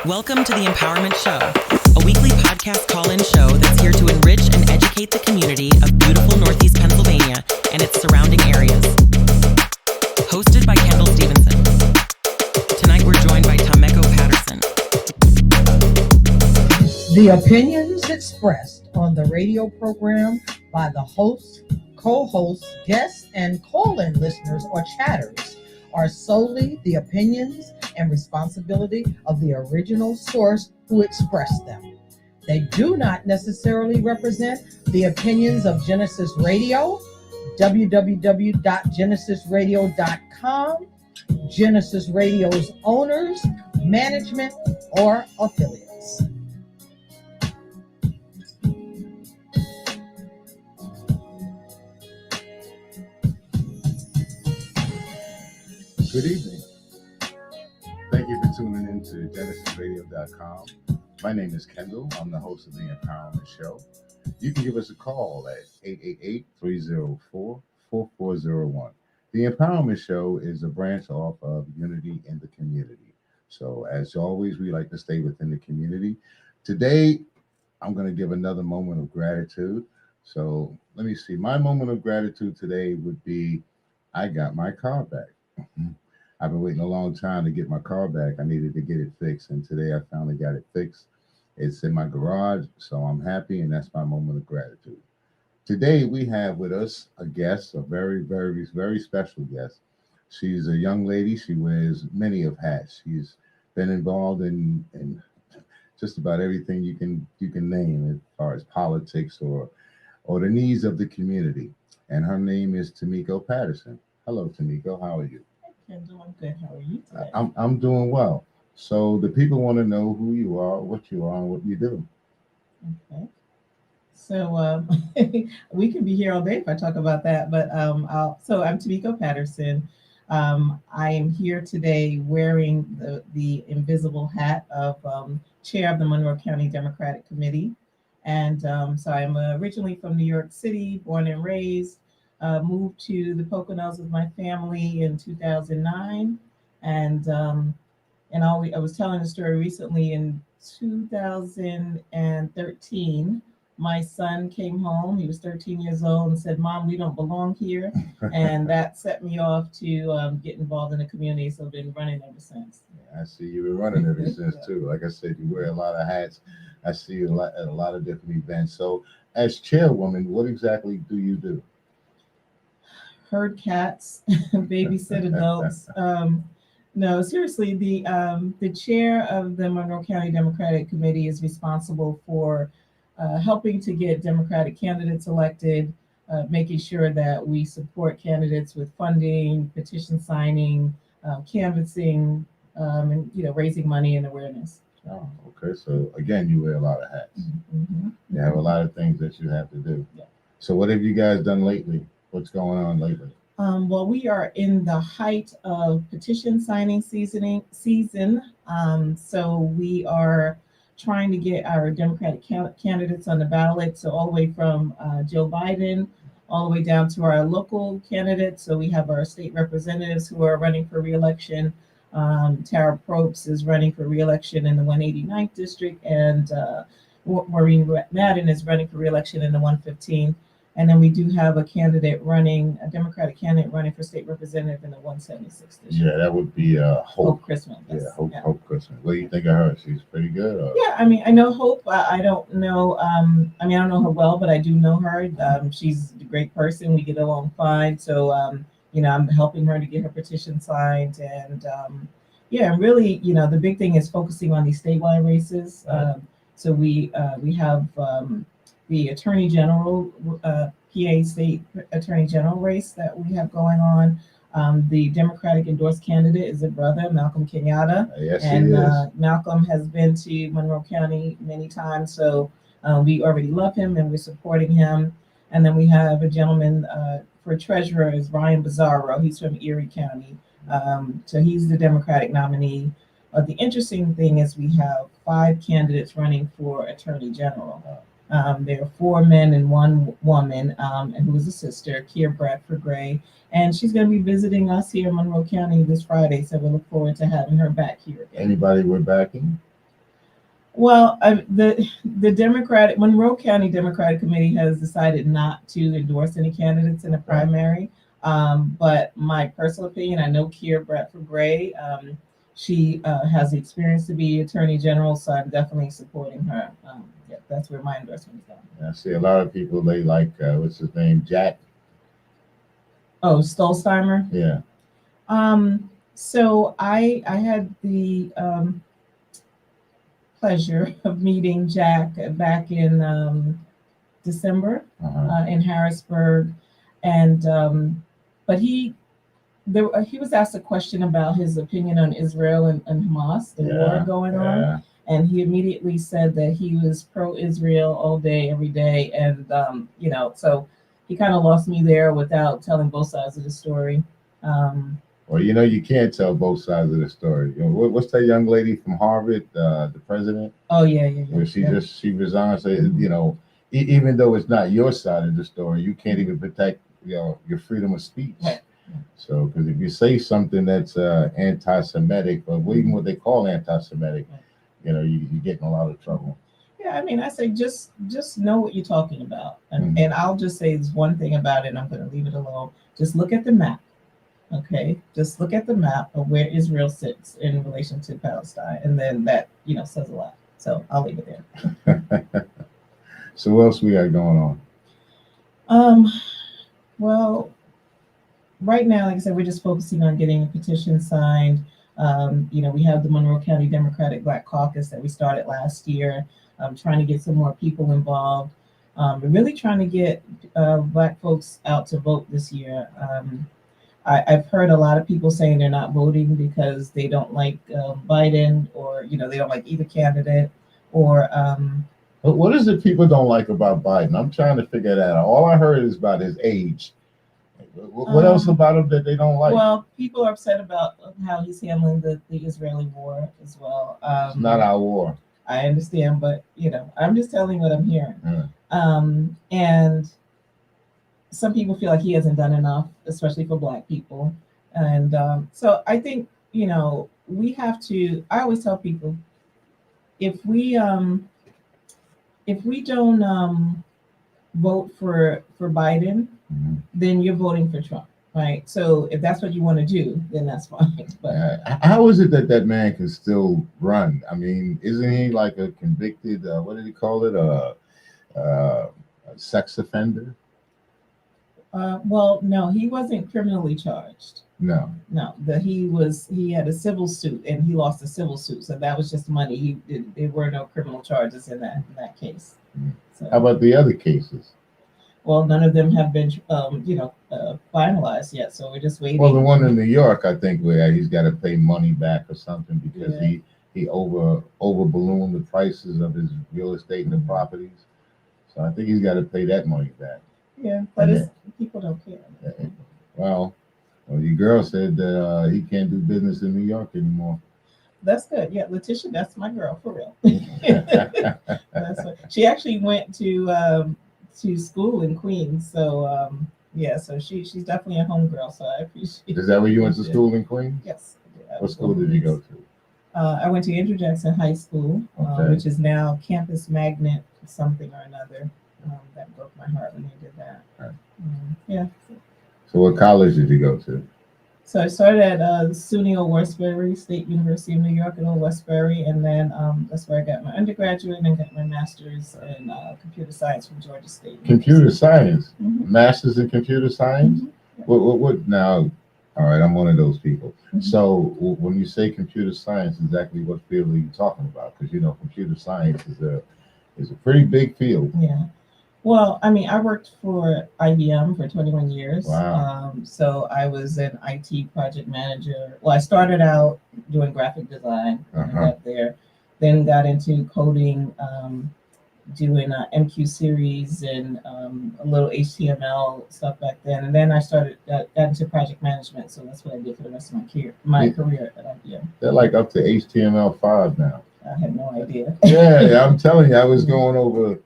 Welcome to the Empowerment Show, a weekly podcast call-in show that's here to enrich and educate the community of beautiful Northeast Pennsylvania and its surrounding areas. Hosted by Kendall Stevenson. Tonight we're joined by Tameko Patterson. The opinions expressed on the radio program by the hosts, co-hosts, guests, and call-in listeners or chatters are solely the opinions and responsibility of the original source who expressed them. They do not necessarily represent the opinions of Genesis Radio, www.genesisradio.com, Genesis Radio's owners, management, or affiliates. Good evening. Thank you for tuning in to GenesisRadio.com. My name is Kendall. I'm the host of the Empowerment Show. You can give us a call at 888-304-4401. The Empowerment Show is a branch off of Unity in the Community. So as always, we like to stay within the community. Today, I'm going to give another moment of gratitude. So let me see. My moment of gratitude today would be I got my car back. I've been waiting a long time to get my car back. I needed to get it fixed, and today I finally got it fixed. It's in my garage, so I'm happy, and that's my moment of gratitude. Today we have with us a guest, a very, very, very special guest. She's a young lady. She wears many of hats. She's been involved in just about everything you can name as far as politics or the needs of the community. And her name is Tameko Patterson. Hello, Tameko. How are you? Kendall, I'm good. How are you today? I'm doing well. So the people want to know who you are, what you are, and what you do. Okay. So we can be here all day if I talk about that, but I'm Tameko Patterson. I am here today wearing the invisible hat of chair of the Monroe County Democratic Committee. And so I'm originally from New York City, born and raised. Moved to the Poconos with my family in 2009, and I was telling a story recently. In 2013, my son came home. He was 13 years old and said, "Mom, we don't belong here," and that set me off to get involved in the community. So I've been running ever since. Yeah, I see you've been running ever since too. Like I said, you wear a lot of hats. I see you at a lot of different events. So, as chairwoman, what exactly do you do? Herd cats, babysit adults. No, seriously, the chair of the Monroe County Democratic Committee is responsible for helping to get Democratic candidates elected, making sure that we support candidates with funding, petition signing, canvassing, and raising money and awareness. Oh, okay. So again, you wear a lot of hats. Mm-hmm. You have a lot of things that you have to do. Yeah. So what have you guys done lately? What's going on lately? Well, we are in the height of petition signing season. So we are trying to get our Democratic candidates on the ballot. So all the way from Joe Biden, all the way down to our local candidates. So we have our state representatives who are running for reelection. Tara Probst is running for reelection in the 189th district, and Maureen Madden is running for reelection in the 115th. And then we do have a Democratic candidate running for state representative in the 176th district. Yeah, that would be Hope Christmas. Yes. Yeah, Hope Christmas. What do you think of her? She's pretty good. Or? Yeah, I mean, I know Hope. I don't know. I don't know her well, but I do know her. She's a great person. We get along fine. So, I'm helping her to get her petition signed. And really, the big thing is focusing on these statewide races. So we have the Attorney General, PA State Attorney General race that we have going on. The Democratic endorsed candidate is a brother, Malcolm Kenyatta. Yes, and he is. Malcolm has been to Monroe County many times, so we already love him and we're supporting him. And then we have a gentleman for treasurer is Ryan Bizzarro. He's from Erie County. So he's the Democratic nominee. The interesting thing is we have 5 candidates running for Attorney General. There are 4 men and 1 woman, and who is a sister, Kier Bradford Gray. And she's going to be visiting us here in Monroe County this Friday, so we look forward to having her back here again. Anybody we're backing? Well, the Democratic Monroe County Democratic Committee has decided not to endorse any candidates in the primary. But my personal opinion, I know Keir Bradford Gray. She has the experience to be Attorney General, so I'm definitely supporting her. Yeah, that's where my endorsement is going. I see a lot of people, they like, what's his name, Jack? Oh, Stolzheimer. Yeah. So I had the pleasure of meeting Jack back in December in Harrisburg, and but he was asked a question about his opinion on Israel and Hamas, the war going on, and he immediately said that he was pro-Israel all day, every day, and so he kind of lost me there without telling both sides of the story. Well, you can't tell both sides of the story. What's that young lady from Harvard, the president? Oh yeah. Where she resigned. So even though it's not your side of the story, you can't even protect your freedom of speech. Right. So, because if you say something that's anti-Semitic, or even what they call anti-Semitic, you get in a lot of trouble. Yeah, I mean, I say just know what you're talking about, and I'll just say this one thing about it, and I'm going to leave it alone. Just look at the map. Okay, just look at the map of where Israel sits in relation to Palestine, and then that says a lot. So I'll leave it there. So what else we got going on? Well, right now, like I said, we're just focusing on getting a petition signed. We have the Monroe County Democratic Black Caucus that we started last year. Trying to get some more people involved. We're really trying to get Black folks out to vote this year. I've heard a lot of people saying they're not voting because they don't like Biden, or they don't like either candidate, or But what is it people don't like about Biden? I'm trying to figure that out. All I heard is about his age. What else about him that they don't like? Well, people are upset about how he's handling the Israeli war as well. It's not our war. I understand, but I'm just telling what I'm hearing. Yeah. And some people feel like he hasn't done enough, especially for Black people. And so I think, we have to, I always tell people, if we don't vote for Biden, then you're voting for Trump, right? So if that's what you want to do, then that's fine. But how is it that man can still run? I mean, isn't he like a convicted, what did he call it, a sex offender? Well, no, he wasn't criminally charged. No. He had a civil suit, and he lost a civil suit, so that was just money. There were no criminal charges in that case. So, how about the other cases? Well, none of them have been finalized yet, so we're just waiting. Well, the one in New York, I think, where he's got to pay money back or something because he over ballooned the prices of his real estate and the properties. So I think he's got to pay that money back. Yeah, but people don't care. Well, your girl said that he can't do business in New York anymore. That's good. Yeah, Letitia, that's my girl for real. She actually went to school in Queens, so so she's definitely a homegirl. So I appreciate. Is that where you went to school in Queens? Yes. What school did you go to? I went to Andrew Jackson High School, which is now Campus Magnet something or another. That broke my heart when they did that. Right. Yeah. So what college did you go to? So I started at SUNY Old Westbury, State University of New York in Old Westbury, and then that's where I got my undergraduate and got my master's in computer science from Georgia State. Computer science? Master's in computer science? Yeah. What now? All right, I'm one of those people. So when you say computer science, exactly what field are you talking about? Because computer science is a pretty big field. Yeah. Well, I mean, I worked for IBM for 21 years. Wow. So I was an IT project manager. Well, I started out doing graphic design when I got there, then got into coding, doing MQ series and a little HTML stuff back then. And then I got into project management. So that's what I did for the rest of my career at IBM. They're like up to HTML5 now. I had no idea. Yeah, I'm telling you, I was going over.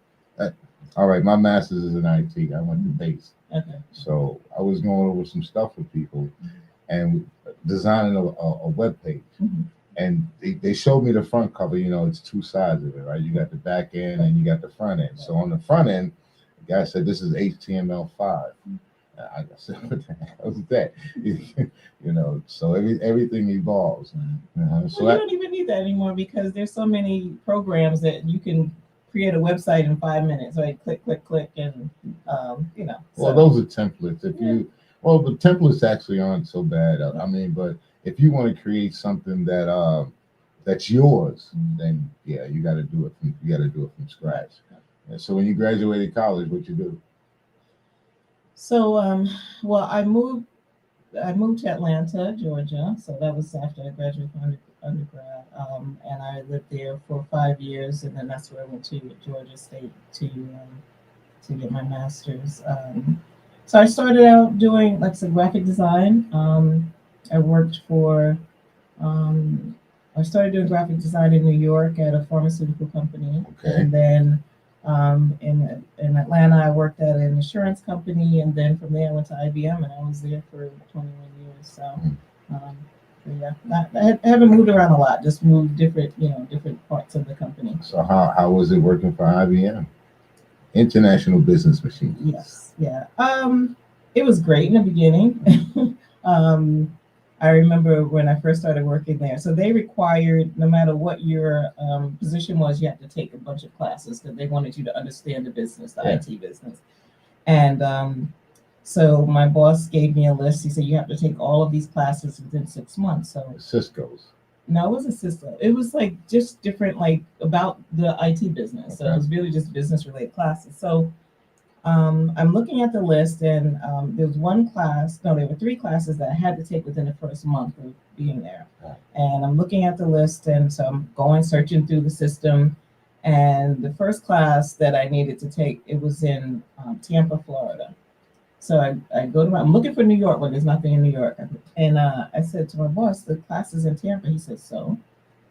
All right, my master's is in IT. I went to Base. Okay. So I was going over some stuff with people and designing a web page. And they showed me the front cover. It's two sides of it, right? You got the back end and you got the front end. So on the front end, the guy said this is HTML5. I said, what the hell is that? So everything evolves. So you don't even need that anymore because there's so many programs that you can create a website in 5 minutes, right? Click, click, click, and Well, those are templates. The templates actually aren't so bad. But if you want to create something that's yours, then yeah, you got to do it from scratch. And so when you graduated college, what you do? So well, I moved to Atlanta, Georgia. So that was after I graduated from undergrad, and I lived there for 5 years, and then that's where I went to Georgia State to get my master's. So I started out doing, like I said, graphic design. I worked for, I started doing graphic design in New York at a pharmaceutical company. Okay. And then in Atlanta, I worked at an insurance company. And then from there, I went to IBM and I was there for 21 years. So, yeah, I haven't moved around a lot, just moved different parts of the company. So how was it working for IBM? International Business Machine. Yes, yeah. It was great in the beginning. I remember when I first started working there. So they required, no matter what your position was, you had to take a bunch of classes because they wanted you to understand the business, the IT business. And so my boss gave me a list. He said, you have to take all of these classes within 6 months. So Cisco's. No, it wasn't Cisco. It was like just different, like about the IT business. So it was really just business related classes. So I'm looking at the list, and there was there were 3 classes that I had to take within the first month of being there. And I'm looking at the list, and so I'm searching through the system. And the first class that I needed to take, it was in Tampa, Florida. So I'm looking for New York, but there's nothing in New York. And I said to my boss, the class is in Tampa. He said, so?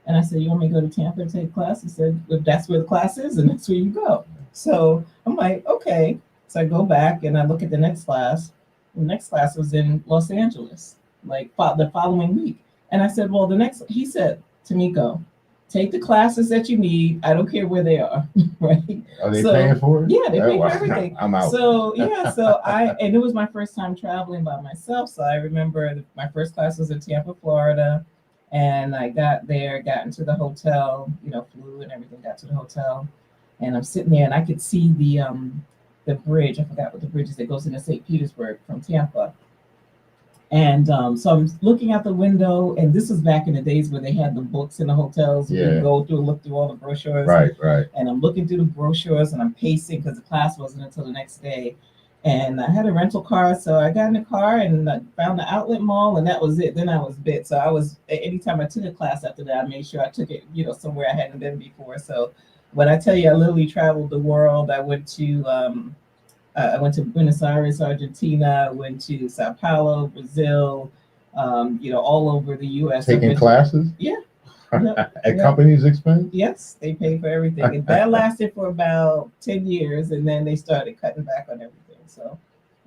And I said, you want me to go to Tampa and take class? He said, well, that's where the class is, and that's where you go. So I'm like, okay. So I go back and I look at the next class. The next class was in Los Angeles, like the following week. And I said, well, he said, Tameko, take the classes that you need. I don't care where they are, right? Are they paying for it? Yeah, they pay for everything. I'm out. So yeah, and it was my first time traveling by myself. So I remember my first class was in Tampa, Florida. And I got there, got into the hotel, flew and everything, got to the hotel. And I'm sitting there and I could see the bridge. I forgot what the bridge is that goes into St. Petersburg from Tampa. And so I'm looking out the window, and this was back in the days where they had the books in the hotels. You could go through and look through all the brochures. Right. And I'm looking through the brochures and I'm pacing because the class wasn't until the next day. And I had a rental car, so I got in the car and I found the outlet mall, and that was it. Then I was bit. So anytime I took a class after that, I made sure I took it, somewhere I hadn't been before. So when I tell you I literally traveled the world, I went to Buenos Aires, Argentina, went to Sao Paulo, Brazil, all over the U.S. Taking classes? Yeah. At company's expense? Yes, they paid for everything. And that lasted for about 10 years, and then they started cutting back on everything. So,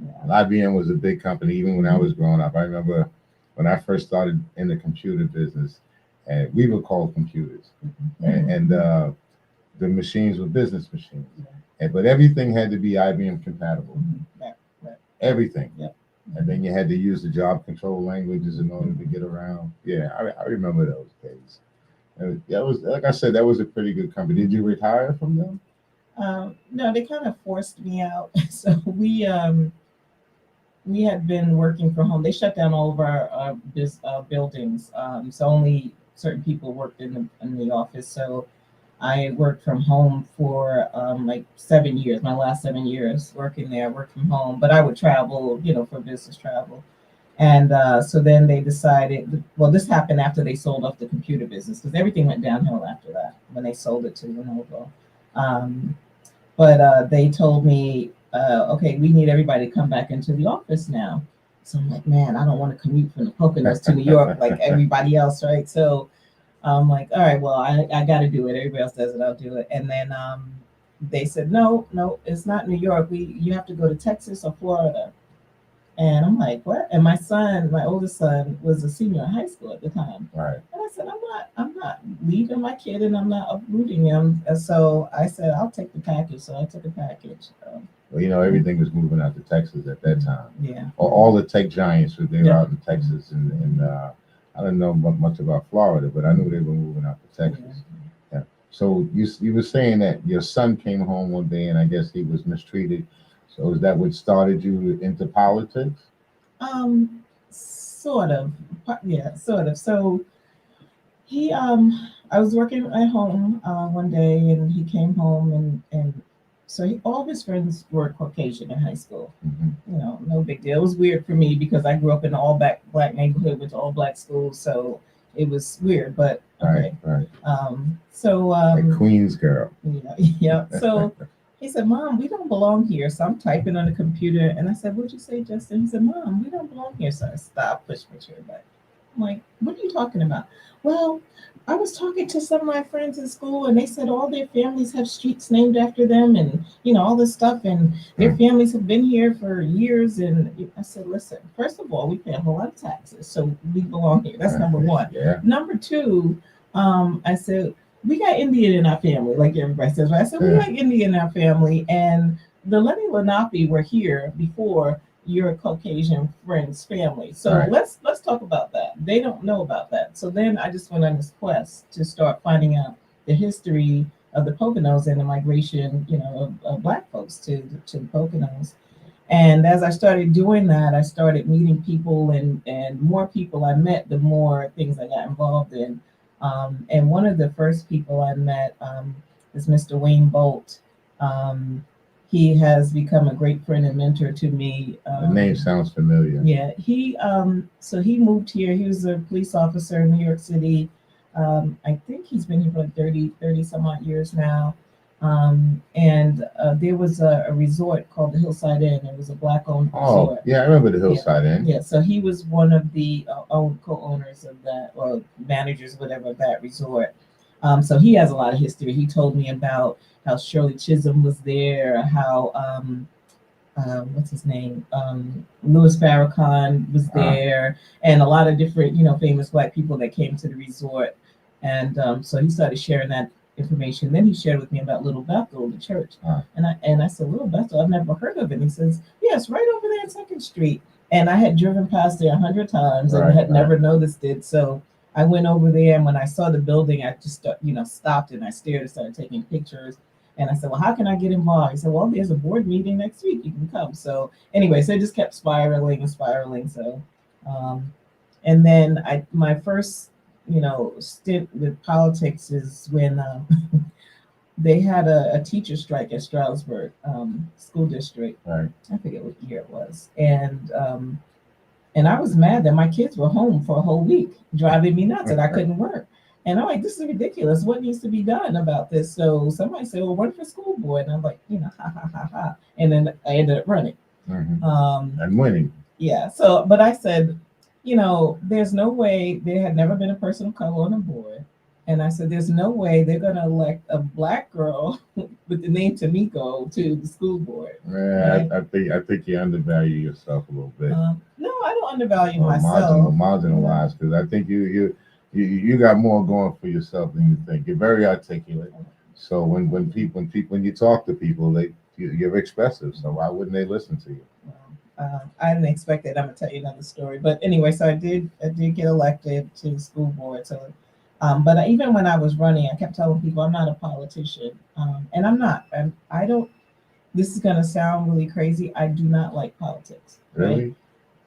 yeah. IBM was a big company, even when I was growing up. I remember when I first started in the computer business, and we were called computers. And the machines were business machines. But everything had to be IBM compatible. Right. Everything. Yeah. And then you had to use the job control languages in order to get around. Yeah, I remember those days. And that was, like I said, that was a pretty good company. Did you retire from them? No, they kind of forced me out. So we had been working from home. They shut down all of our buildings. So only certain people worked in the office. So I worked from home for like 7 years, my last 7 years working there, worked from home, but I would travel, for business travel. And so then they decided, well, this happened after they sold off the computer business because everything went downhill after that when they sold it to Monroe. But they told me, okay, we need everybody to come back into the office now. So I'm like, man, I don't want to commute from the Poconos to New York like everybody else, right? So I'm like, all right, well, I got to do it. Everybody else does it, I'll do it. And then they said, no, it's not New York. You have to go to Texas or Florida. And I'm like, what? And my son, my oldest son, was a senior in high school at the time. Right. And I said, I'm not leaving my kid, and I'm not uprooting him. And so I said, I'll take the package. So I took a package. Well, everything was moving out to Texas at that time. Yeah. All the tech giants were there Yeah. out in Texas, and I don't know much about Florida, but I knew they were moving out to Texas. Yeah. So you were saying that your son came home one day, and I guess he was mistreated. So is that what started you into politics? Sort of. Yeah, sort of. So he I was working at home one day, and he came home, and so all of his friends were Caucasian in high school. No big deal. It was weird for me because I grew up in an all black neighborhood with all black schools, so it was weird, but okay. Right. So Like Queen's girl. Yeah. So he said, Mom, we don't belong here. So I'm typing on the computer, and I said, What'd you say, Justin? He said, Mom, we don't belong here. So I stopped, pushed my chair back. I'm like, what are you talking about? Well, I was talking to some of my friends in school, and they said all their families have streets named after them, and all this stuff, and their families have been here for years. And I said, listen, first of all, we pay a whole lot of taxes, so we belong here. That's number one. Yeah. Number two, I said, we got Indian in our family, like everybody says. Right? I said, we got Indian in our family, and the Lenni Lenape were here before your Caucasian friend's family. So let's talk about that. They don't know about that. So then I just went on this quest to start finding out the history of the Poconos and the migration, of Black folks to the Poconos. And as I started doing that, I started meeting people, and more people I met, the more things I got involved in. And one of the first people I met is Mr. Wayne Bolt. He has become a great friend and mentor to me. The name sounds familiar. Yeah, so he moved here. He was a police officer in New York City. I think he's been here for like 30 some odd years now. And there was a resort called the Hillside Inn. It was a Black-owned resort. Oh, yeah, I remember the Hillside Inn. Yeah, so he was one of the co-owners of that, or managers, whatever, of that resort. So he has a lot of history. He told me about how Shirley Chisholm was there, how what's his name, Louis Farrakhan was there, and a lot of different famous Black people that came to the resort. And so he started sharing that information. Then he shared with me about Little Bethel, the church, and I said, Little Bethel, I've never heard of it. And he says, yes, right over there at 2nd Street. And I had driven past there 100 times and had never noticed it. So I went over there, and when I saw the building, I just stopped and I stared and started taking pictures. And I said, well, how can I get involved? He said, well, there's a board meeting next week. You can come. So anyway, so it just kept spiraling and spiraling. So, and then my first, stint with politics is when they had a teacher strike at Stroudsburg School District. Right. I forget what year it was. And I was mad that my kids were home for a whole week, driving me nuts, and I couldn't work. And I'm like, this is ridiculous. What needs to be done about this? So somebody said, well, run for school board. And I'm like, ha, ha, ha, ha. And then I ended up running. And winning. Yeah. So, but I said, there's no way, there had never been a person of color on the board. And I said, there's no way they're going to elect a Black girl with the name Tameko to the school board. Yeah, right? I think you undervalue yourself a little bit. No, I don't undervalue myself. Marginalized, because I think you got more going for yourself than you think. You're very articulate. So when you talk to people, you're expressive. So why wouldn't they listen to you? I didn't expect that. I'm gonna tell you another story. But anyway, so I did get elected to the school board. So, but even when I was running, I kept telling people I'm not a politician, and I'm not. I don't. This is gonna sound really crazy. I do not like politics. Really? Right?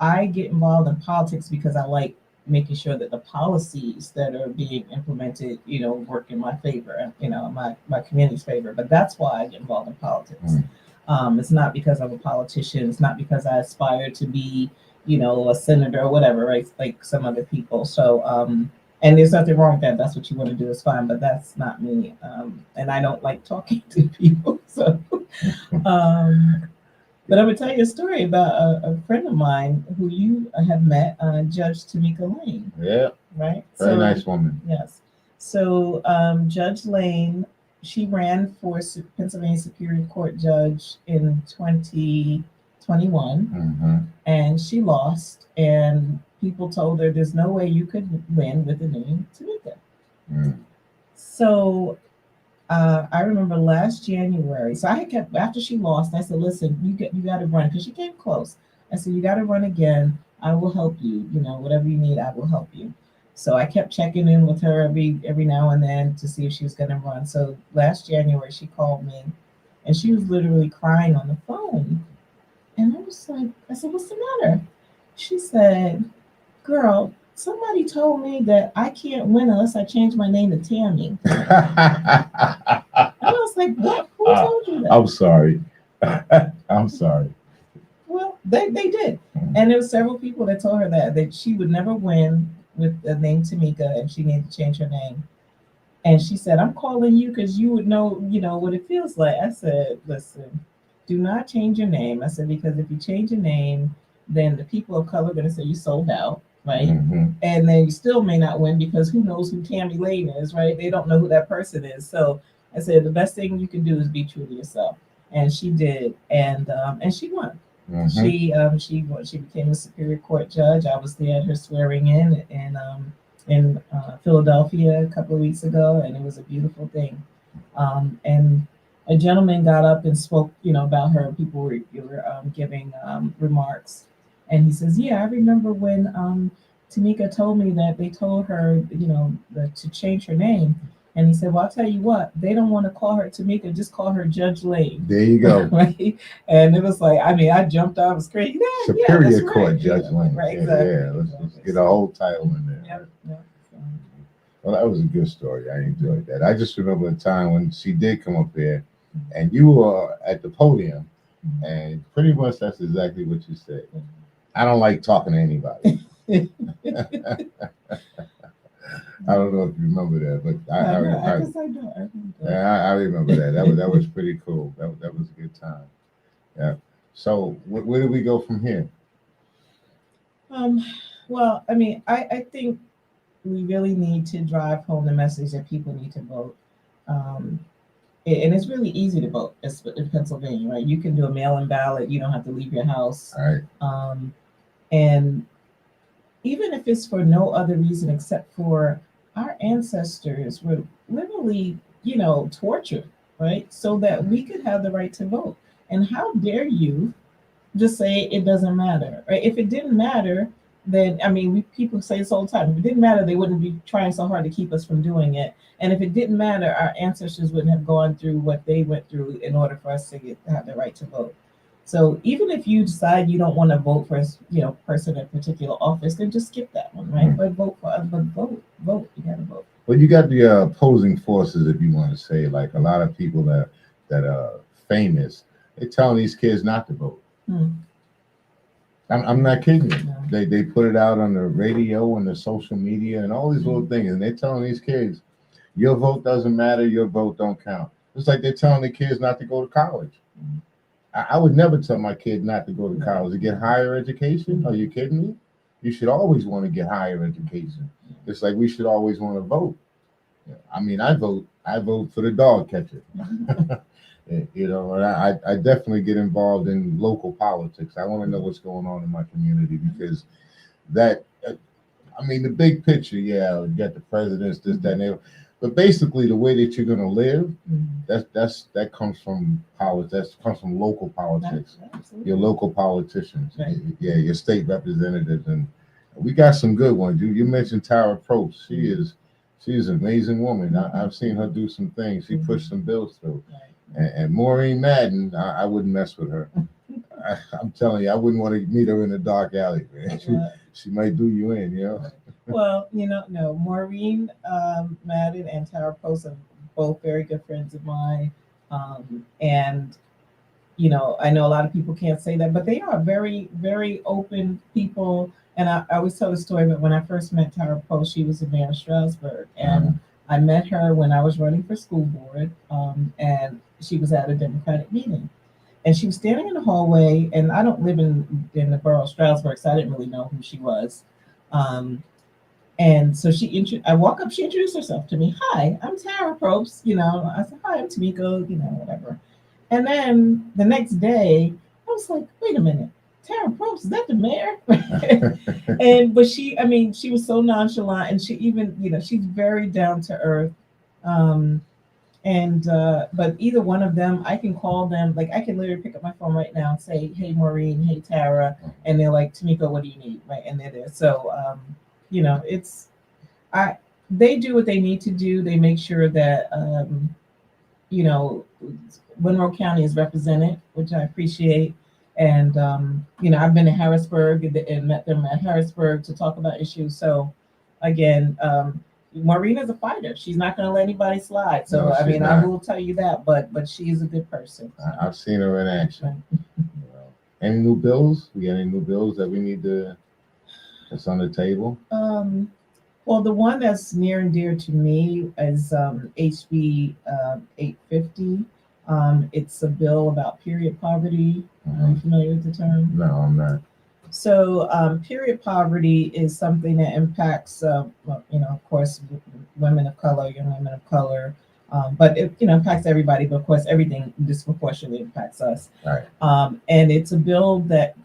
I get involved in politics because I like making sure that the policies that are being implemented, work in my favor, my community's favor. But that's why I get involved in politics. It's not because I'm a politician. It's not because I aspire to be, a senator or whatever, right? Like some other people. So, and there's nothing wrong with that. That's what you want to do is fine, but that's not me. And I don't like talking to people. So, but I'm gonna tell you a story about a friend of mine who you have met, Judge Tameko Lane. Yeah. Right. Very nice woman. Yes. So Judge Lane, she ran for Pennsylvania Superior Court judge in 2012, 21, and she lost. And people told her there's no way you could win with the name Tameka. So I remember last January. So I had kept after she lost. I said, "Listen, you got to run," because she came close. I said, "You got to run again. I will help you. You know, whatever you need, I will help you." So I kept checking in with her every now and then to see if she was going to run. So last January, she called me, and she was literally crying on the phone. And I was like, I said, "What's the matter?" She said, "Girl, somebody told me that I can't win unless I change my name to Tammy." And I was like, "What? Who told you that?" I'm sorry. I'm sorry. Well, they did. And there were several people that told her that she would never win with the name Tameka and she needed to change her name. And she said, "I'm calling you because you would know, what it feels like." I said, "Listen, do not change your name." I said, "Because if you change your name, then the people of color are going to say you sold out, right? And then you still may not win because who knows who Tammy Lane is, right? They don't know who that person is." So I said, the best thing you can do is be true to yourself. And she did. And she won. She became a Superior Court judge. I was there at her swearing in Philadelphia a couple of weeks ago, and it was a beautiful thing. And a gentleman got up and spoke, about her. People were giving remarks, and he says, "Yeah, I remember when Tameka told me that they told her, to change her name." And he said, "Well, I'll tell you what, they don't want to call her Tameka, just call her Judge Lane." There you go. Right? And it was like, I jumped out, I was crazy. Superior Court right. Judge Lane. Right, exactly. Yeah, let's get a whole title in there. Yep. Well, that was a good story. I enjoyed that. I just remember a time when she did come up there and you were at the podium, and pretty much that's exactly what you said. I don't like talking to anybody. I don't know if you remember that, but I guess I do. I remember that. That was pretty cool. That was a good time. Yeah. So where do we go from here? Well, I think we really need to drive home the message that people need to vote. And it's really easy to vote in Pennsylvania, right? You can do a mail-in ballot. You don't have to leave your house. All right. And even if it's for no other reason except for our ancestors were literally, tortured, right? So that we could have the right to vote. And how dare you just say it doesn't matter, right? If it didn't matter, then people say this all the time. If it didn't matter, they wouldn't be trying so hard to keep us from doing it. And if it didn't matter, our ancestors wouldn't have gone through what they went through in order for us to have the right to vote. So even if you decide you don't want to vote for person in a particular office, then just skip that one, right? But vote. You got to vote. Well, you got the opposing forces, if you want to say, like a lot of people that are famous. They're telling these kids not to vote. I'm not kidding you. No. They put it out on the radio and the social media and all these little things, and they're telling these kids, your vote doesn't matter, your vote don't count. It's like they're telling the kids not to go to college. I would never tell my kid not to go to college to get higher education. Are you kidding me? You should always want to get higher education. It's like we should always want to vote. I vote for the dog catcher. And I definitely get involved in local politics. I want to know what's going on in my community because the big picture, you got the presidents, this, that, and that. But basically, the way that you're going to live, that comes from politics. That comes from local politics. Your local politicians, right. Your state representatives, and we got some good ones. You mentioned Tara Probst. She is an amazing woman. I've seen her do some things. She pushed some bills through. And Maureen Madden, I wouldn't mess with her. I'm telling you, I wouldn't want to meet her in a dark alley, man. She might do you in, Well, no, Maureen Madden and Tara Post are both very good friends of mine. And, I know a lot of people can't say that, but they are very, very open people. And I always tell the story, but when I first met Tara Post, she was in mayor of Strasburg. And I met her when I was running for school board. And she was at a Democratic meeting. And she was standing in the hallway, and I don't live in the borough of Strasburg, so I didn't really know who she was. And so I walk up, she introduced herself to me. "Hi, I'm Tara Probst." I said, "Hi, I'm Tameko," whatever. And then the next day, I was like, wait a minute, Tara Probst, is that the mayor? But she was so nonchalant, and she even, she's very down to earth. Um, and but either one of them, I can call them. Like I can literally pick up my phone right now and say, "Hey, Maureen. Hey, Tara," and they're like, "Tameko, what do you need?" Right, and they're there. So it's I they do what they need to do. They make sure that you know, Monroe County is represented, which I appreciate. And I've been to Harrisburg and met them at Harrisburg to talk about issues. So again, Maureen is a fighter. She's not going to let anybody slide. So No, I she's mean, I not. will tell you that. But she is a good person. I've seen her in action. Any new bills? We got any new bills that we need that's on the table? Well, the one that's near and dear to me is HB 850. It's a bill about period poverty. Are you familiar with the term? No, I'm not. So, period poverty is something that impacts, of course, women of color, young women of color, but it, impacts everybody. But of course, everything disproportionately impacts us. Right. And it's a bill that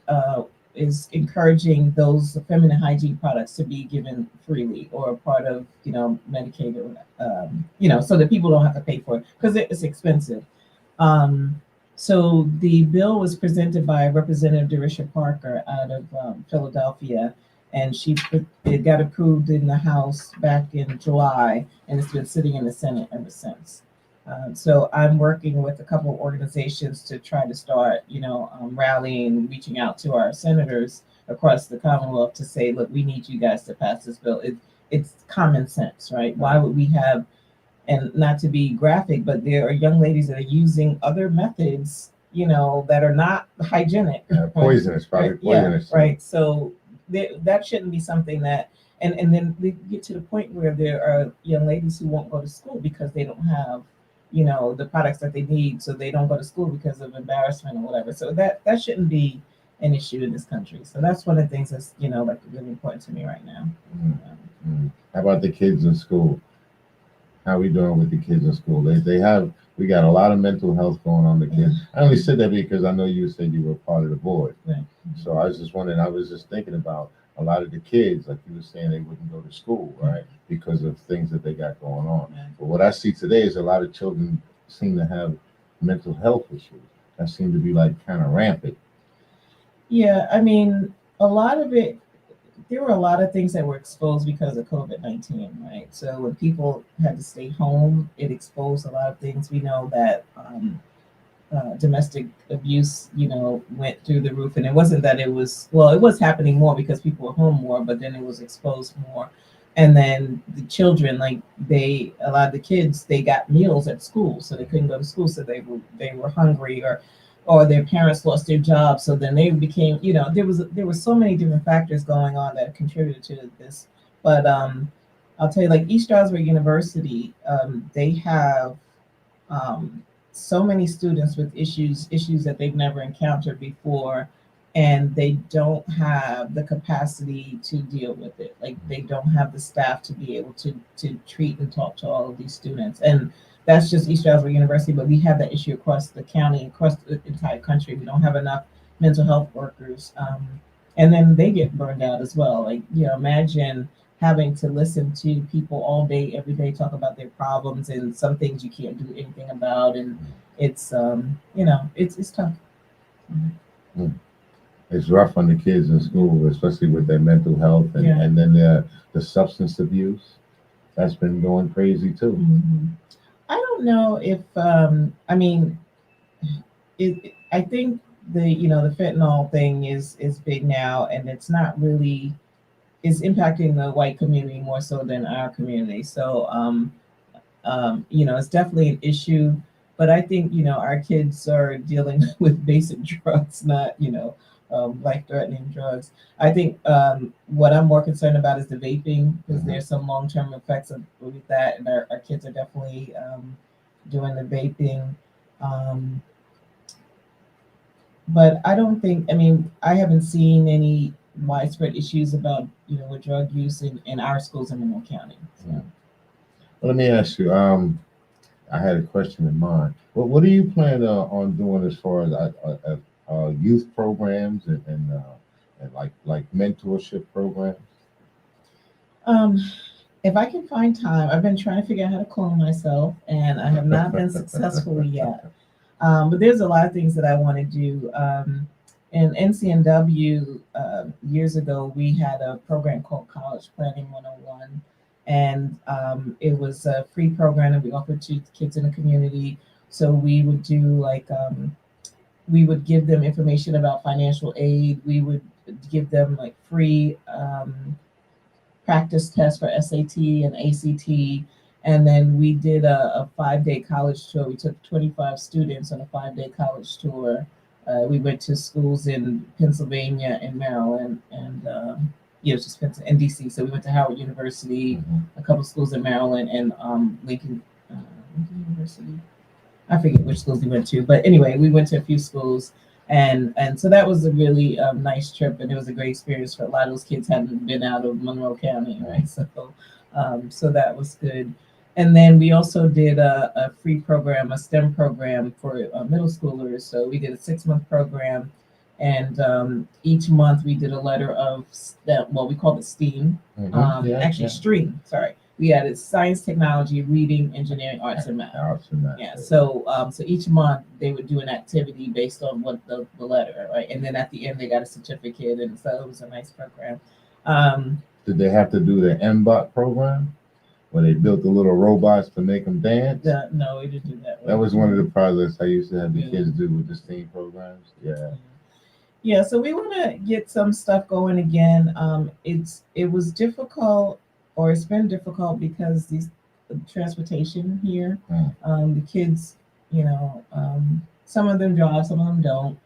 is encouraging those feminine hygiene products to be given freely or a part of, Medicaid, or, so that people don't have to pay for it because it's expensive. So the bill was presented by Representative Darisha Parker out of Philadelphia, and it got approved in the House back in July, and it's been sitting in the Senate ever since. So I'm working with a couple of organizations to try to start, rallying, reaching out to our senators across the Commonwealth to say, look, we need you guys to pass this bill. It's common sense, right? Why would we have, and not to be graphic, but there are young ladies that are using other methods, that are not hygienic. Poisonous, probably right? poisonous. Yeah, right. So that shouldn't be something that, and then we get to the point where there are young ladies who won't go to school because they don't have, the products that they need. So they don't go to school because of embarrassment or whatever. So that shouldn't be an issue in this country. So that's one of the things that's, like really important to me right now. How about the kids in school? How are we doing with the kids in school? We got a lot of mental health going on. The kids. I only said that because I know you said you were part of the board. Right. So I was just wondering. I was just thinking about a lot of the kids, like you were saying, they wouldn't go to school, right, because of things that they got going on. Right. But what I see today is a lot of children seem to have mental health issues that seem to be like kind of rampant. Yeah, I mean, a lot of it. There were a lot of things that were exposed because of COVID-19, right? So when people had to stay home, it exposed a lot of things. We know that domestic abuse, went through the roof, and it wasn't that it was happening more because people were home more, but then it was exposed more. And then the children, a lot of the kids, they got meals at school, so they couldn't go to school, so they were hungry, or their parents lost their jobs, so then they became, there were so many different factors going on that contributed to this. But I'll tell you, like East Stroudsburg University, they have so many students with issues that they've never encountered before, and they don't have the capacity to deal with it. Like they don't have the staff to be able to treat and talk to all of these students. And that's just East Stroudsburg University, but we have that issue across the county, across the entire country. We don't have enough mental health workers. And then they get burned out as well. Like, imagine having to listen to people all day, every day, talk about their problems and some things you can't do anything about. And it's tough. Mm-hmm. It's rough on the kids in school, especially with their mental health and then the substance abuse. That's been going crazy too. Mm-hmm. I don't know if I think the fentanyl thing is big now, and it's not really is impacting the white community more so than our community. So it's definitely an issue, but I think our kids are dealing with basic drugs, not life-threatening drugs. I think what I'm more concerned about is the vaping, because there's some long-term effects with that, and our kids are definitely doing the vaping. But I don't think, I haven't seen any widespread issues about, with drug use in our schools in Monroe County. So. Well, let me ask you, I had a question in mind. What do you plan on doing as far as youth programs and like mentorship programs? Um, if I can find time, I've been trying to figure out how to clone myself, and I have not been successful yet. But there's a lot of things that I want to do. In NCNW, years ago, we had a program called College Planning 101. And it was a free program that we offered to kids in the community. So we would do like, we would give them information about financial aid. We would give them like free practice tests for SAT and ACT. And then we did a 5 day college tour. We took 25 students on a 5 day college tour. We went to schools in Pennsylvania and Maryland, and yeah, it was just in DC. So we went to Howard University, a couple schools in Maryland, and Lincoln University. I forget which schools we went to, but anyway, we went to a few schools, and so that was a really nice trip, and it was a great experience for a lot of those kids hadn't been out of Monroe County, right? So that was good. And then we also did a free program, a STEM program for middle schoolers. So we did a 6 month program, and each month we did a letter of STEM. Well, we called it STEAM. STREAM. Sorry, we added science, technology, reading, engineering, arts, and math. Yeah. So each month they would do an activity based on what the letter, right? And then at the end they got a certificate, and so it was a nice program. Did they have to do the MBOT program, where they built the little robots to make them dance? No, we didn't do that. That was one of the projects I used to have the kids do with the STEAM programs. Yeah. Yeah, so we want to get some stuff going again. It was difficult, or it's been difficult because the transportation here. The kids, some of them drive, some of them don't,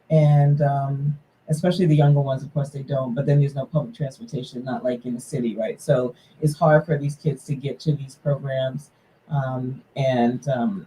and especially the younger ones, of course, they don't. But then there's no public transportation, not like in the city, right? So it's hard for these kids to get to these programs,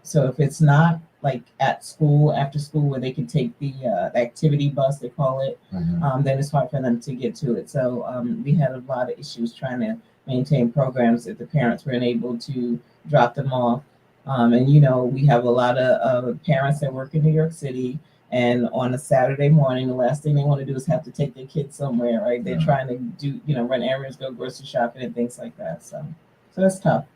so if it's not like at school, after school, where they can take the activity bus, they call it, then it's hard for them to get to it. So we had a lot of issues trying to maintain programs if the parents weren't able to drop them off. And we have a lot of parents that work in New York City, and on a Saturday morning, the last thing they want to do is have to take their kids somewhere, right? They're trying to do, run errands, go grocery shopping, and things like that. So it's tough.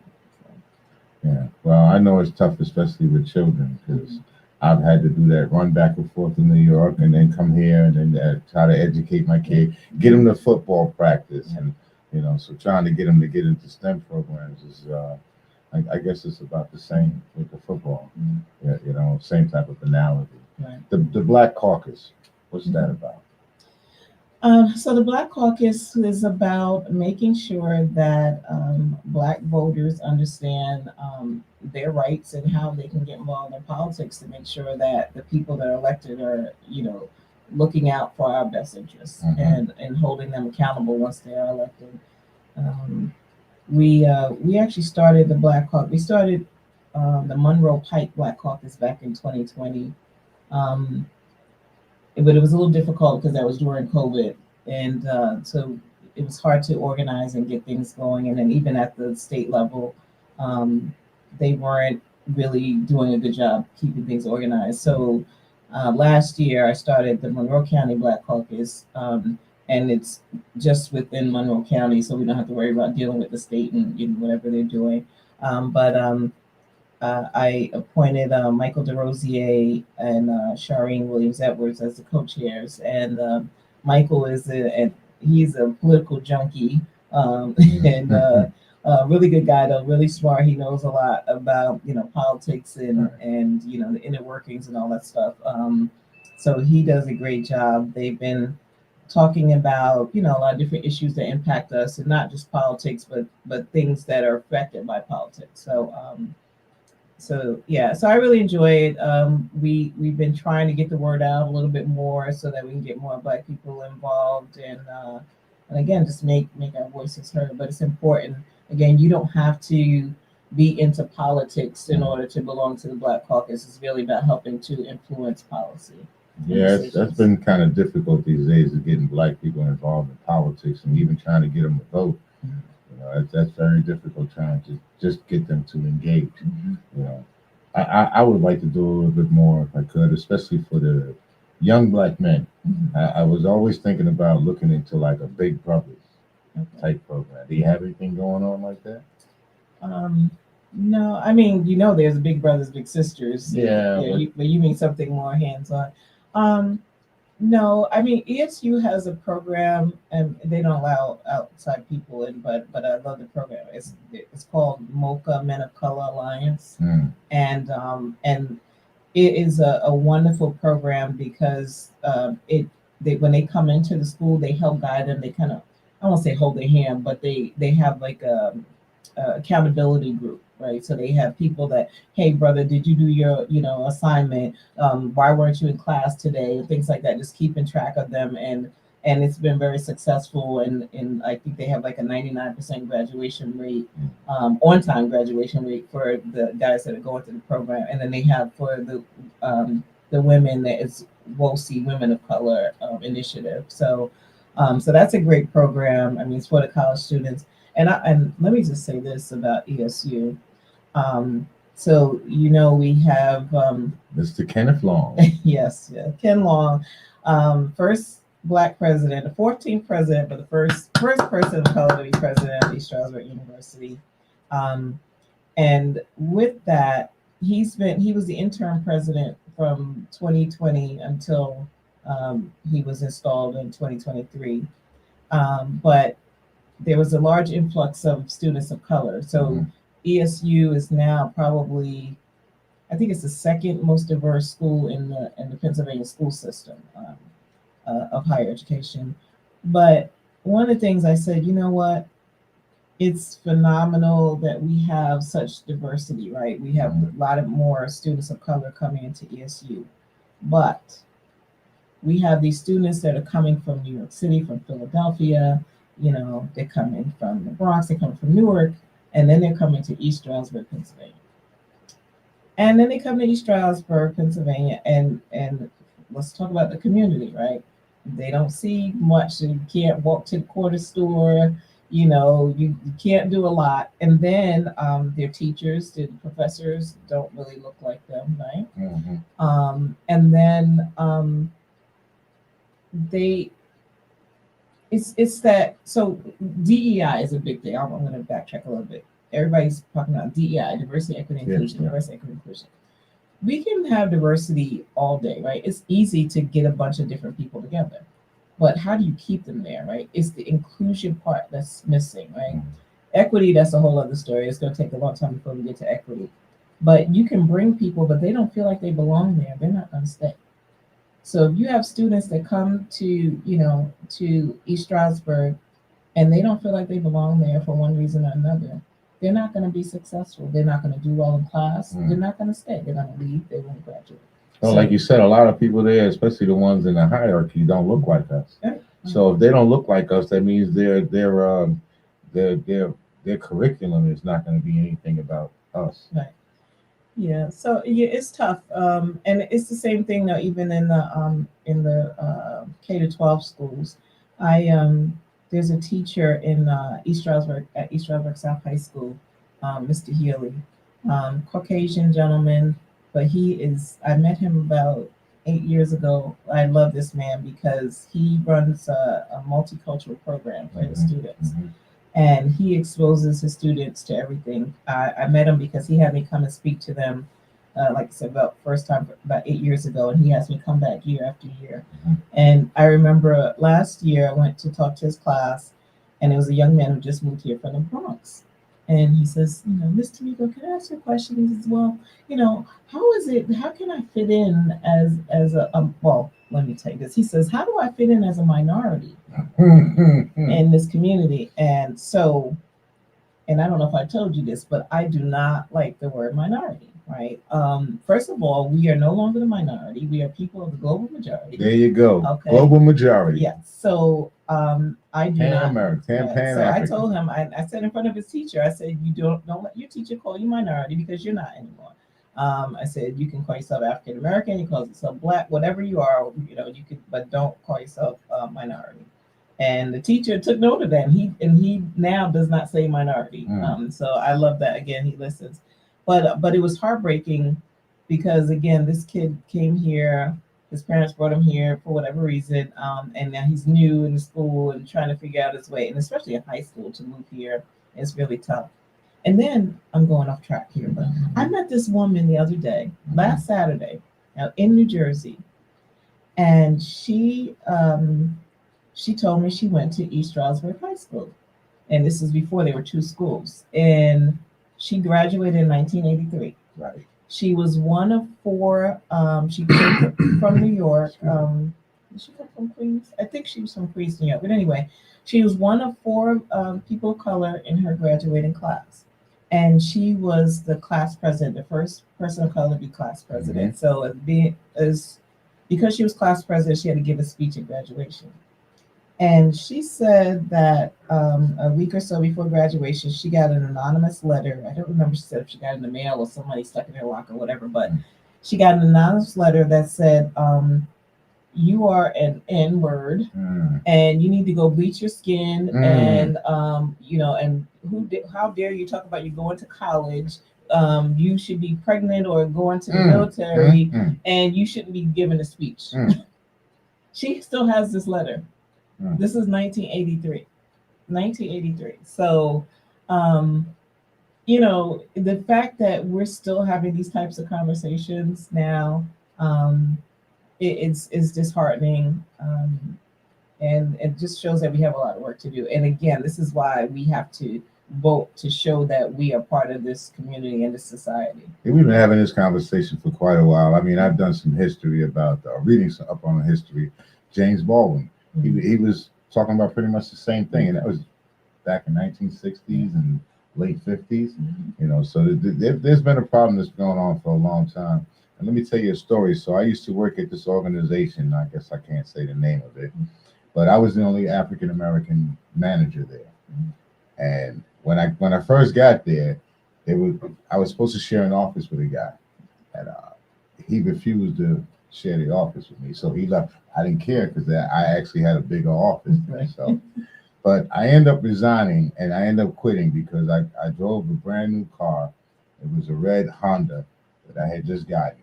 Yeah, well, I know it's tough, especially with children, because I've had to do that, run back and forth to New York, and then come here and then try to educate my kid, get them to football practice, and so trying to get them to get into STEM programs is, I guess it's about the same with the football. Yeah, same type of analogy. Right. The Black Caucus, what's that about? So the Black Caucus is about making sure that Black voters understand their rights and how they can get involved in politics, to make sure that the people that are elected are, looking out for our best interests, and holding them accountable once they are elected. We actually started the Black Caucus. We started the Monroe Pike Black Caucus back in 2020. But it was a little difficult because that was during COVID, and so it was hard to organize and get things going. And then even at the state level, they weren't really doing a good job keeping things organized. So last year, I started the Monroe County Black Caucus, and it's just within Monroe County, so we don't have to worry about dealing with the state and whatever they're doing. I appointed Michael DeRosier and Shireen Williams-Edwards as the co-chairs, and Michael he's a political junkie, and really good guy, though, really smart. He knows a lot about politics and the inner workings and all that stuff. So he does a great job. They've been talking about a lot of different issues that impact us, and not just politics, but things that are affected by politics. So I really enjoy it. We've been trying to get the word out a little bit more so that we can get more Black people involved, and again, just make our voices heard. But it's important. Again, you don't have to be into politics in order to belong to the Black Caucus. It's really about helping to influence policy. Yeah, that's been kind of difficult these days, of getting Black people involved in politics, and even trying to get them to vote. That's very difficult, trying to just get them to engage. I would like to do a little bit more if I could, especially for the young black men. Mhm. I was always thinking about looking into like a Big Brothers Okay. type program. Do you have anything going on like that? Um, no, I mean, there's Big Brothers, Big Sisters. Yeah, Yeah, but but you mean something more hands-on. Um, no, I mean ESU has a program, and they don't allow outside people in, but I love the program. It's called MoCA Men of Color Alliance, mm, and it is a wonderful program because they when they come into the school, they help guide them. They kind of, I won't say hold their hand, but they have like a accountability group, right? So they have people that, hey brother, did you do your assignment? Why weren't you in class today? And things like that. Just keeping track of them, and it's been very successful. And I think they have like a 99% graduation rate, on time graduation rate for the guys that are going through the program. And then they have for the women that is WOSI Women of Color initiative. So that's a great program. I mean, it's for the college students. And let me just say this about ESU. So we have Mr. Kenneth Long. yes, yeah, Ken Long, first Black president, the 14th president, but the first person of color to be president of East Stroudsburg University. Um, and with that, he was the interim president from 2020 until he was installed in 2023. But there was a large influx of students of color. So ESU is now probably, I think it's the second most diverse school in the Pennsylvania school system, of higher education. But one of the things I said, you know what? It's phenomenal that we have such diversity, right? We have a lot of more students of color coming into ESU, but we have these students that are coming from New York City, from Philadelphia. They're coming from the Bronx, they're coming from Newark, and then they're coming to East Stroudsburg, Pennsylvania. And then they come to East Stroudsburg, Pennsylvania, and let's talk about the community, right? They don't see much. You can't walk to the corner store. You can't do a lot. And then their teachers, their professors don't really look like them, right? And then they it's that, so DEI is a big thing. I'm going to backtrack a little bit. Everybody's talking about DEI, diversity, equity, inclusion, diversity, equity, inclusion. We can have diversity all day, right? It's easy to get a bunch of different people together, but how do you keep them there, right? It's the inclusion part that's missing, right? Equity, that's a whole other story. It's going to take a long time before we get to equity. But you can bring people, but they don't feel like they belong there. They're not going to stay. So if you have students that come to East Stroudsburg and they don't feel like they belong there for one reason or another, they're not going to be successful. They're not going to do well in class. They're not going to stay. They're going to leave. They won't graduate. Well, like you said, a lot of people there, especially the ones in the hierarchy, don't look like us. Right. So if they don't look like us, that means their curriculum is not going to be anything about us. Right. Yeah. So yeah, it's tough. And it's the same thing though. Even in the K-12 schools, there's a teacher in East Stroudsburg at East Stroudsburg South High School, Mr. Healy, Caucasian gentleman, but I met him about 8 years ago. I love this man because he runs a multicultural program for his students. And he exposes his students to everything. I met him because he had me come and speak to them, like I said, first time about 8 years ago, and he asked me to come back year after year. And I remember last year I went to talk to his class, and it was a young man who just moved here from the Bronx. And he says, Miss Tameko, can I ask you a question? He says, well, how can I fit in as well, let me tell you this. He says, how do I fit in as a minority in this community? And so, and I don't know if I told you this, but I do not like the word minority, right? First of all, we are no longer the minority. We are people of the global majority. There you go. Okay. Global majority. Yeah. So I do not. Pan So I African. told him, I said in front of his teacher, I said, you don't let your teacher call you minority because you're not anymore. I said, you can call yourself African American, you call yourself Black, whatever you are, you can, but don't call yourself minority. And the teacher took note of that, and he now does not say minority. So I love that. Again, he listens, but it was heartbreaking because again, this kid came here His parents brought him here for whatever reason, and now he's new in the school and trying to figure out his way. And especially in high school, to move here is really tough. And then I'm going off track here, but I met this woman the other day, last Saturday, out in New Jersey, and she told me she went to East Stroudsburg High School, and this is before there were two schools. And she graduated in 1983. Right. She was one of four. She came from New York. Did she come from Queens? I think she was from Queens, New York. But anyway, she was one of four people of color in her graduating class. And she was the class president, the first person of color to be class president. So because she was class president, she had to give a speech at graduation. And she said that a week or so before graduation, she got an anonymous letter. I don't remember she said if she got it in the mail or somebody stuck in her locker or whatever, but she got an anonymous letter that said, you are an N-word and you need to go bleach your skin and, and how dare you talk about you going to college. You should be pregnant or going to the military and you shouldn't be giving a speech. She still has this letter. This is 1983. 1983. So, the fact that we're still having these types of conversations now, it's disheartening. And it just shows that we have a lot of work to do. And again, this is why we have to vote to show that we are part of this community and this society. Yeah, we've been having this conversation for quite a while. I mean, I've done some history about reading up on history. James Baldwin. He was talking about pretty much the same thing, and that was back in 1960s and late 50s. So there's been a problem that's going on for a long time. And let me tell you a story. So I used to work at this organization. I guess I can't say the name of it, but I was the only African American manager there. And when I first got there, I was supposed to share an office with a guy, and he refused to share the office with me, so he left. I didn't care because I actually had a bigger office. So, but I ended up resigning and I ended up quitting because I drove a brand new car. It was a red Honda that I had just gotten,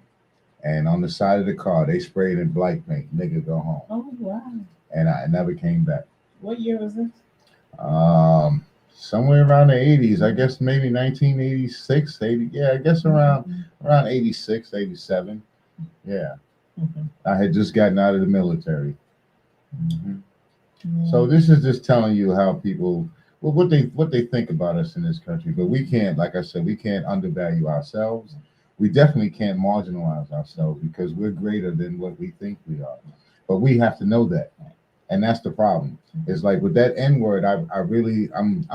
and on the side of the car they sprayed in black paint, "Nigga, go home." Oh wow! And I never came back. What year was this? Somewhere around the 80s, I guess maybe 1986, 80. Yeah, I guess around 86, 87. Yeah. I had just gotten out of the military. So this is just telling you how people, what they think about us in this country. But we can't, like I said, we can't undervalue ourselves. We definitely can't marginalize ourselves because we're greater than what we think we are. But we have to know that. And that's the problem. It's like with that N word, I'm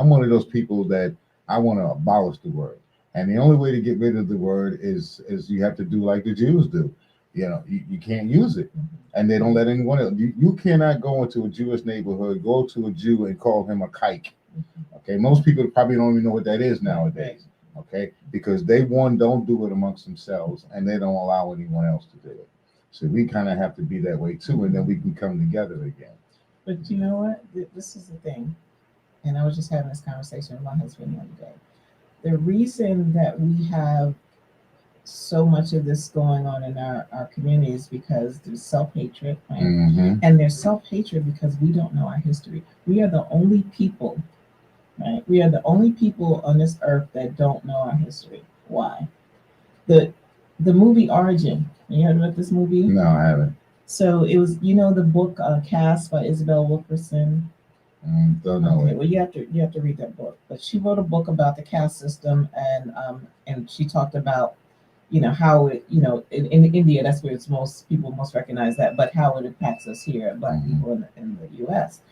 one of those people that I want to abolish the word. And the only way to get rid of the word is you have to do like the Jews do. You can't use it, and they don't let anyone else. You cannot go into a Jewish neighborhood, go to a Jew and call him a kike. Okay, most people probably don't even know what that is nowadays. Okay, because they don't do it amongst themselves, and they don't allow anyone else to do it. So we kind of have to be that way too, and then we can come together again. But you know what? This is the thing, and I was just having this conversation with my husband the other day. The reason that we have so much of this going on in our community is because there's self-hatred, right? And there's self-hatred because we don't know our history. We are the only people, right? We are the only people on this earth that don't know our history. Why? The movie Origin. You heard about this movie? No, I haven't. So it was, the book Caste by Isabel Wilkerson. Don't know it. Well, you have to read that book. But she wrote a book about the caste system, and she talked about how it, in India, that's where most people most recognize that, but how it impacts us here, Black people in the U.S.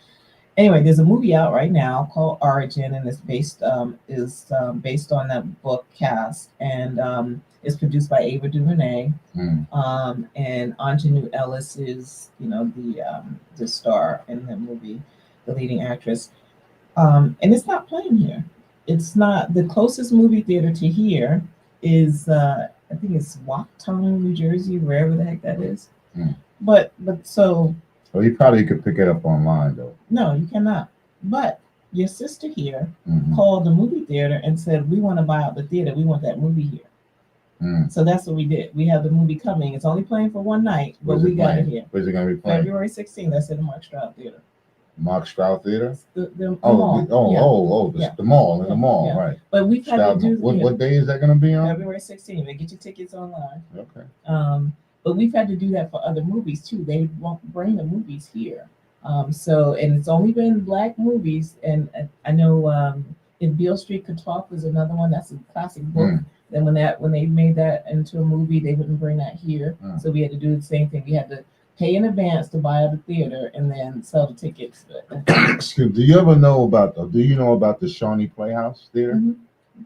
Anyway, there's a movie out right now called Origin, and it's based on that book Caste, and it's produced by Ava DuVernay, and Anjanou Ellis is the star in the movie, the leading actress, and it's not playing here. It's not. The closest movie theater to here is I think it's Waukton, New Jersey, wherever the heck that is. But so. Well, you probably could pick it up online though. No, you cannot. But your sister here called the movie theater and said, "We want to buy out the theater. We want that movie here." So that's what we did. We have the movie coming. It's only playing for one night, but Where's we it got playing? it here. Where's it going to be playing? February 16th. That's in the Mark Stroud Theater. Mark Stroud Theater? The Oh, mall. the mall, in the mall, yeah. right. But we've had to do what day is that going to be on? February 16th. They get your tickets online. Okay. But we've had to do that for other movies too. They won't bring the movies here. So, and it's only been Black movies. And I know If Beale Street Could Talk was another one. That's a classic book. Then when they made that into a movie, they wouldn't bring that here. So we had to do the same thing. We had to pay in advance to buy out the theater and then sell the tickets. Excuse, do you know about the Shawnee Playhouse Theater? Mm-hmm.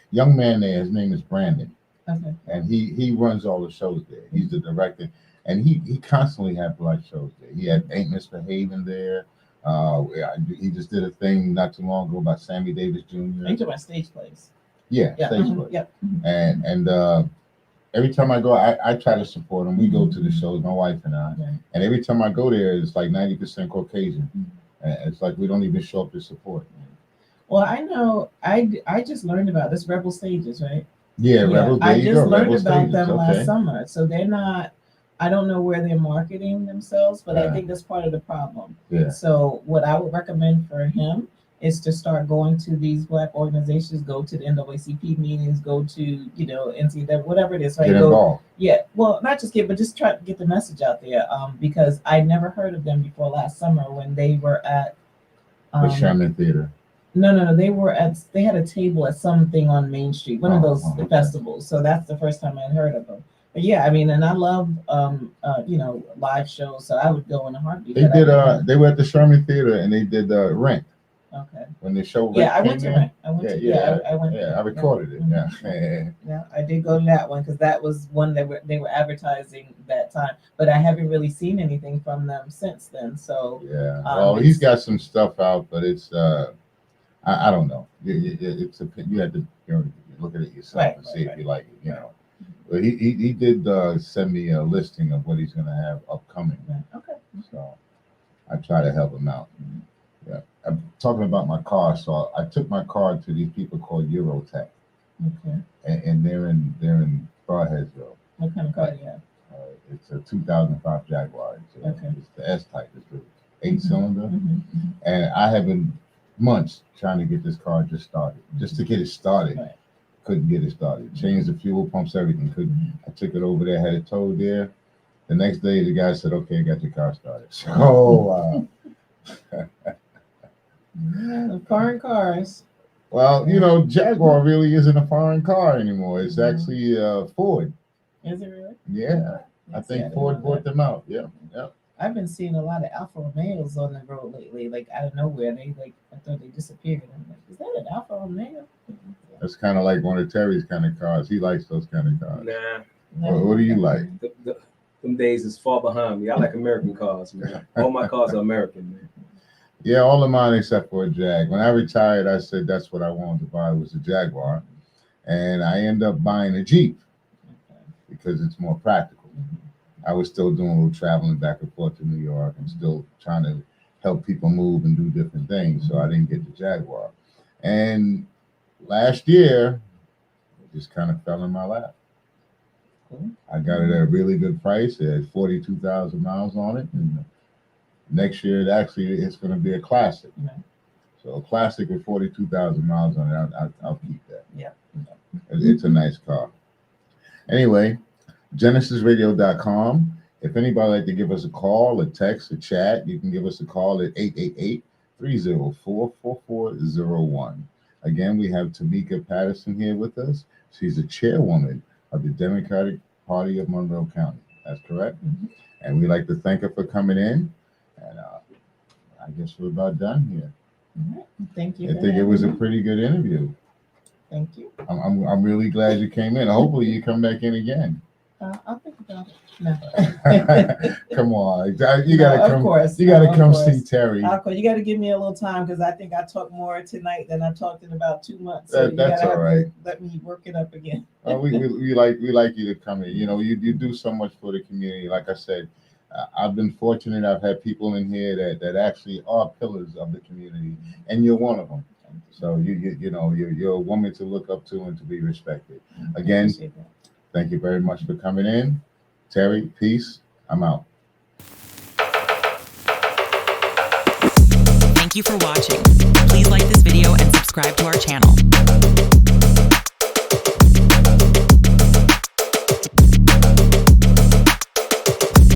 Young man there, his name is Brandon. Okay. And he runs all the shows there. He's the director, and he constantly had Black shows there. He had Ain't Misbehaving there. He just did a thing not too long ago about Sammy Davis Jr. Are you talking about Stage Plays? Yeah, Stage Plays. Yep. And every time I go, I try to support him. We go to the shows, my wife and I. Right. And every time I go there, it's like 90% Caucasian. And it's like we don't even show up to support. Well, I know I just learned about this Rebel Stages, right? Yeah, Rebel. I just learned Rebel about Stages, them last summer. So they're not, I don't know where they're marketing themselves, but I think that's part of the problem. Yeah. So what I would recommend for him is to start going to these Black organizations, go to the NAACP meetings, go to, NCAA, whatever it is. Right? Get involved. Yeah. Well, not just but just try to get the message out there. Because I never heard of them before last summer when they were at the Sherman Theater. No. They had a table at something on Main Street, one of those festivals. So that's the first time I'd heard of them. But yeah, I mean, and I love, live shows. So I would go in a heartbeat. They were at the Sherman Theater and they did Rent. Okay. When the show I went to Rent. I went. I recorded it. Yeah. Yeah, I did go to that one because that was one they were advertising that time. But I haven't really seen anything from them since then. So yeah. Well, he's got some stuff out, but it's I don't know. You had to look at it yourself and see if you like it. But he did send me a listing of what he's going to have upcoming. Okay. So I try to help him out. Yeah. I'm talking about my car. So I took my car to these people called Eurotech. Okay. And they're in Broadheadsville. What kind of car do you have? It's a 2005 Jaguar. It's the S-Type. It's the 8-cylinder. And I have been months trying to get this car just to get it started. Right. Couldn't get it started. Changed the fuel pumps, everything. Couldn't. I took it over there, had it towed there. The next day, the guy said, "Okay, I got your car started." So, foreign cars. Well, Jaguar really isn't a foreign car anymore. It's actually Ford. Is it really? Yeah, I think Ford bought them out. Yeah. I've been seeing a lot of Alfa Romeos on the road lately, like out of nowhere. I thought they disappeared. I'm like, is that an Alfa Romeo? That's kind of like one of Terry's kind of cars. He likes those kind of cars. Nah. What do you like? Them days is far behind me. I like American cars, man. All my cars are American, man. Yeah, all of mine except for a Jag. When I retired, I said that's what I wanted to buy was a Jaguar. And I ended up buying a Jeep because it's more practical. I was still doing a little traveling back and forth to New York and still trying to help people move and do different things. So I didn't get the Jaguar. And last year, it just kind of fell in my lap. I got it at a really good price. It had 42,000 miles on it. And next year, it's going to be a classic. So a classic with 42,000 miles on it, I'll keep that. Yeah. It's a nice car. Anyway, GenesisRadio.com. If anybody like to give us a call, a text, a chat, you can give us a call at 888-304-4401. Again, we have Tameko Patterson here with us. She's the chairwoman of the Democratic Party of Monroe County. That's correct. And we'd like to thank her for coming in. And I guess we're about done here. Thank you. I think it was a pretty good interview. Thank you. I'm really glad you came in. Hopefully you come back in again. I'll think about it. No. Come on, you gotta come. Of course, you gotta come see Terry. You gotta give me a little time because I think I talked more tonight than I talked in about 2 months. So That's all right. Let me work it up again. We like you to come in. You do so much for the community. Like I said, I've been fortunate. I've had people in here that actually are pillars of the community, and you're one of them. So you're a woman to look up to and to be respected. Again, Thank you very much for coming in. Terry, peace. I'm out. Thank you for watching. Please like this video and subscribe to our channel.